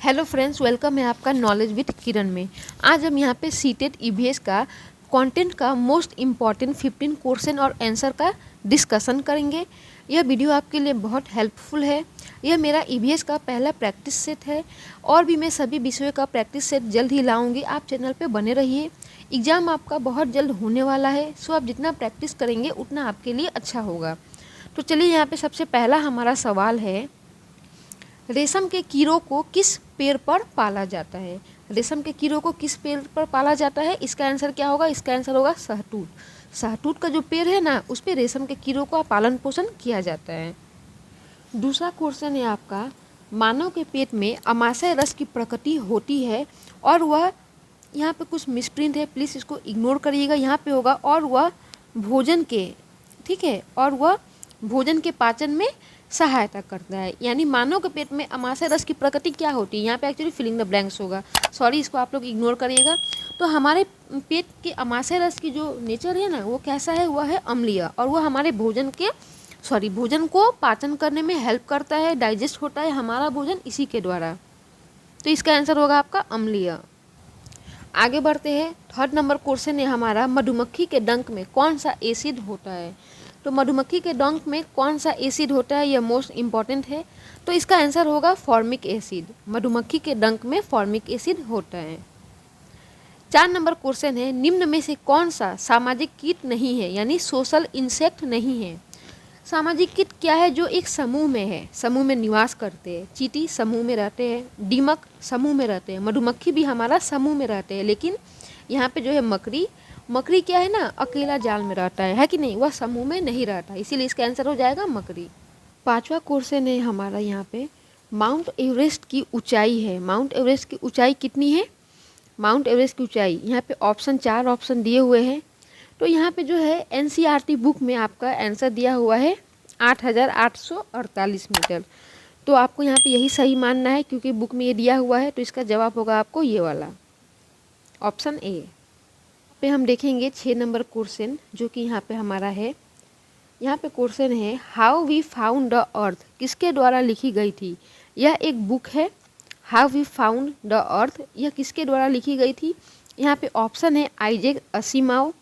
Hello friends, welcome है आपका knowledge with किरण में। आज हम यहाँ पे सीटेट ईवीएस का कंटेंट का मोस्ट इम्पॉर्टेंट 15 क्वेश्चन और आंसर का डिस्कशन करेंगे। यह वीडियो आपके लिए बहुत हेल्पफुल है। यह मेरा ईवीएस का पहला प्रैक्टिस सेट है और भी मैं सभी विषयों का प्रैक्टिस सेट जल्द ही लाऊंगी। आप चैनल पे बने रहिए। एग्ज़ाम आपका बहुत जल्द होने वाला है, सो आप जितना प्रैक्टिस करेंगे उतना आपके लिए अच्छा होगा। तो चलिए, यहाँ पे सबसे पहला हमारा सवाल है, रेशम के कीड़ों को किस पेड़ पर पाला जाता है? रेशम के कीड़ों को किस पेड़ पर पाला जाता है? इसका आंसर क्या होगा? इसका आंसर होगा शहतूत। शहतूत का जो पेड़ है ना, उस पे रेशम के कीड़ों का पालन पोषण किया जाता है। दूसरा क्वेश्चन है आपका, मानव के पेट में अमाशय रस की प्रकृति होती है और वह, यहाँ पे कुछ मिसप्रिंट है, प्लीज़ इसको इग्नोर करिएगा। यहाँ पे होगा और वह भोजन के, ठीक है, और वह भोजन के पाचन में सहायता करता है। यानी मानव के पेट में अमाशय रस की प्रकृति क्या होती है? यहाँ पे एक्चुअली फिलिंग द ब्लैंक्स होगा, सॉरी, इसको आप लोग इग्नोर करिएगा। तो हमारे पेट के अमाशय रस की जो नेचर है ना, वो कैसा है? वह है अम्लीय, और वह हमारे भोजन को पाचन करने में हेल्प करता है, डाइजेस्ट होता है हमारा भोजन इसी के द्वारा। तो इसका आंसर होगा आपका अम्लीय। आगे बढ़ते हैं। थर्ड नंबर क्वेश्चन है हमारा, मधुमक्खी के डंक में कौन सा एसिड होता है? तो मधुमक्खी के डंक में कौन सा एसिड होता है, यह मोस्ट इम्पॉर्टेंट है। तो इसका आंसर होगा फॉर्मिक एसिड। मधुमक्खी के डंक में फॉर्मिक एसिड होता है। 4 नंबर क्वेश्चन है, निम्न में से कौन सा सामाजिक कीट नहीं है, यानी सोशल इंसेक्ट नहीं है? सामाजिक कीट क्या है? जो एक समूह में है, समूह में निवास करते हैं। चींटी समूह में रहते हैं, दीमक समूह में रहते हैं, मधुमक्खी भी हमारा समूह में रहते हैं। लेकिन यहाँ पे जो है मकड़ी क्या है ना, अकेला जाल में रहता है कि नहीं? वह समूह में नहीं रहता, इसीलिए इसका आंसर हो जाएगा मकड़ी। 5वां क्वेश्चन है हमारा यहाँ पे, माउंट एवरेस्ट की ऊंचाई है। माउंट एवरेस्ट की ऊंचाई कितनी है? माउंट एवरेस्ट की ऊंचाई, यहाँ पे 4 ऑप्शन दिए हुए हैं। तो यहाँ पे जो है एनसीईआरटी बुक में आपका आंसर दिया हुआ है 8,848 मीटर। तो आपको यहाँ पे यही सही मानना है, क्योंकि बुक में ये दिया हुआ है। तो इसका जवाब होगा आपको ये वाला, ऑप्शन ए। पे हम देखेंगे 6 नंबर क्वेश्चन, जो कि यहाँ पे हमारा है। यहाँ पे क्वेश्चन है, how we found the earth किसके द्वारा लिखी गई थी? यह एक बुक है, how we found the earth, यह किसके द्वारा लिखी गई थी? यहाँ पे ऑप्शन है Isaac Asimov,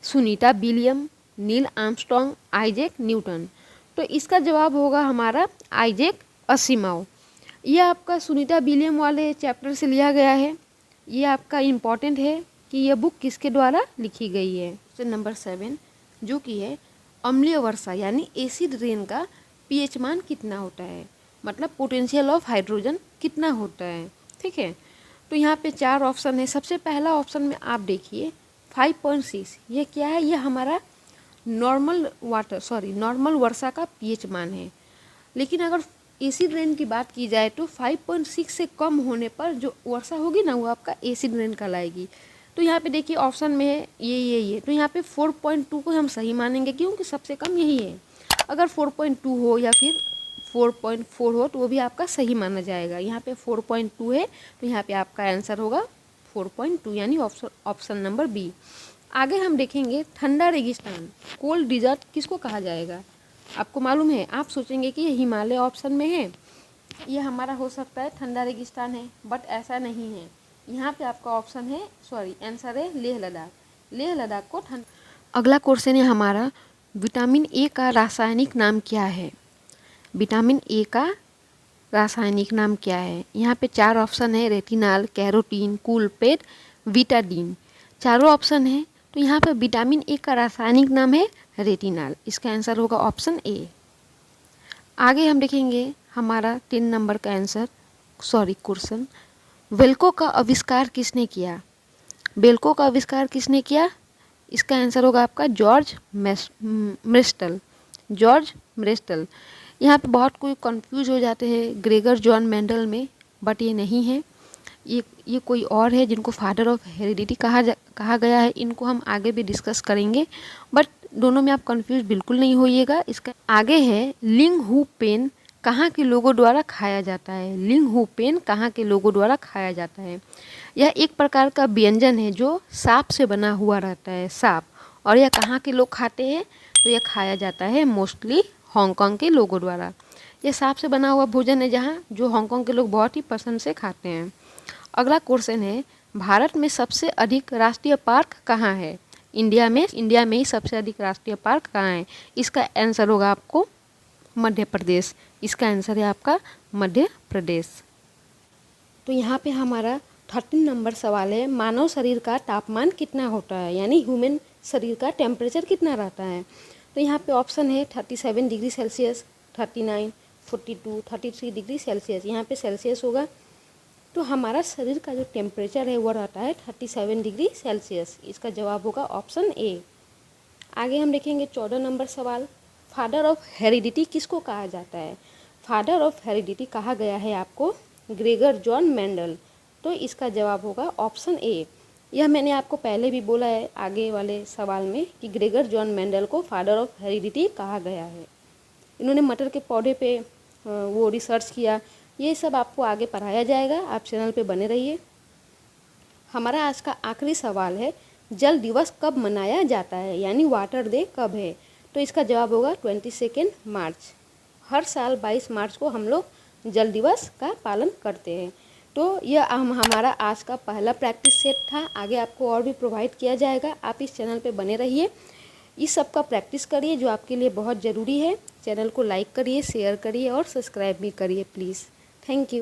Sunita William, Neil Armstrong, Isaac Newton. तो इसका जवाब होगा हमारा आइजैक असिमोव। यह आपका सुनीता विलियम वाले चैप्टर से लिया गया है। ये आपका इम्पॉर्टेंट है कि यह बुक किसके द्वारा लिखी गई है। क्वेश्चन नंबर 7, जो कि है, अम्लीय वर्षा यानी एसिड रेन का पीएच मान कितना होता है? मतलब पोटेंशियल ऑफ हाइड्रोजन कितना होता है, ठीक है। तो यहाँ पे 4 ऑप्शन है। सबसे पहला ऑप्शन में आप देखिए 5.6, ये क्या है? यह हमारा नॉर्मल वर्षा का पीएच मान है। लेकिन अगर एसिड रेन की बात की जाए तो 5.6 से कम होने पर जो वर्षा होगी ना, वो आपका एसिड रेन कहलाएगी। तो यहाँ पे देखिए ऑप्शन में है ये। तो यहाँ पे 4.2 को हम सही मानेंगे, क्योंकि सबसे कम यही है। अगर 4.2 हो या फिर 4.4 हो तो वो भी आपका सही माना जाएगा। यहाँ पे 4.2 है, तो यहाँ पे आपका आंसर होगा 4.2, यानी ऑप्शन नंबर बी। आगे हम देखेंगे, ठंडा रेगिस्तान, कोल्ड डिजर्ट किसको कहा जाएगा? आपको मालूम है, आप सोचेंगे कि ये हिमालय ऑप्शन में है, ये हमारा हो सकता है ठंडा रेगिस्तान है, बट ऐसा नहीं है। यहाँ पे आपका ऑप्शन है, आंसर है लेह लद्दाख। लेह लद्दाख को ठंड। अगला क्वेश्चन है हमारा, विटामिन ए का रासायनिक नाम क्या है? विटामिन ए का रासायनिक नाम क्या है? यहाँ पे 4 ऑप्शन है, रेटिनॉल, कैरोटीन, कूलपेट, विटाडीन। चारों ऑप्शन है। तो यहाँ पे विटामिन ए का रासायनिक नाम है रेटिनॉल। इसका आंसर होगा ऑप्शन ए। आगे हम देखेंगे हमारा 3 नंबर का क्वेश्चन, वेल्को का आविष्कार किसने किया? वेल्को का आविष्कार किसने किया? इसका आंसर होगा आपका जॉर्ज म्रेस्टल। यहाँ पे बहुत कोई कंफ्यूज हो जाते हैं ग्रेगर जॉन मेंडल में, बट ये नहीं है। ये कोई और है, जिनको फादर ऑफ हेरिडिटी कहा गया है। इनको हम आगे भी डिस्कस करेंगे, बट दोनों में आप कंफ्यूज बिल्कुल नहीं होइएगा। इसका आगे है, लिंग हू पेन कहाँ के लोगों द्वारा खाया जाता है? लिंग हू पेन कहाँ के लोगों द्वारा खाया जाता है? यह एक प्रकार का व्यंजन है जो सांप से बना हुआ रहता है, सांप। और यह कहाँ के लोग खाते हैं? तो यह खाया जाता है मोस्टली हांगकांग के लोगों द्वारा। यह सांप से बना हुआ भोजन है जहाँ जो हांगकांग के लोग बहुत ही पसंद से खाते हैं। अगला क्वेश्चन है, भारत में सबसे अधिक राष्ट्रीय पार्क कहाँ है? इंडिया में ही सबसे अधिक राष्ट्रीय पार्क कहाँ है? इसका आंसर होगा आपको मध्य प्रदेश। इसका आंसर है आपका मध्य प्रदेश। तो यहाँ पे हमारा 13 नंबर सवाल है, मानव शरीर का तापमान कितना होता है, यानी ह्यूमन शरीर का टेम्परेचर कितना रहता है? तो यहाँ पे ऑप्शन है 37 डिग्री सेल्सियस, 39, 42, 33 डिग्री सेल्सियस। यहाँ पे सेल्सियस होगा। तो हमारा शरीर का जो टेम्परेचर है वो रहता है 37 डिग्री सेल्सियस। इसका जवाब होगा ऑप्शन ए। आगे हम देखेंगे 14 नंबर सवाल, फादर ऑफ हेरिडिटी किसको कहा जाता है? फादर ऑफ हेरिडिटी कहा गया है आपको ग्रेगर जॉन मेंडल। तो इसका जवाब होगा ऑप्शन ए। यह मैंने आपको पहले भी बोला है आगे वाले सवाल में कि ग्रेगर जॉन मेंडल को फादर ऑफ हेरिडिटी कहा गया है। इन्होंने मटर के पौधे पे वो रिसर्च किया। ये सब आपको आगे पढ़ाया जाएगा, आप चैनल पे बने रहिए। हमारा आज का आखिरी सवाल है, जल दिवस कब मनाया जाता है, यानी वाटर डे कब है? तो इसका जवाब होगा 22 मार्च। हर साल 22 मार्च को हम लोग जल दिवस का पालन करते हैं। तो यह हमारा आज का पहला प्रैक्टिस सेट था। आगे आपको और भी प्रोवाइड किया जाएगा, आप इस चैनल पे बने रहिए। इस सब का प्रैक्टिस करिए जो आपके लिए बहुत ज़रूरी है। चैनल को लाइक करिए, शेयर करिए और सब्सक्राइब भी करिए प्लीज़। Thank you.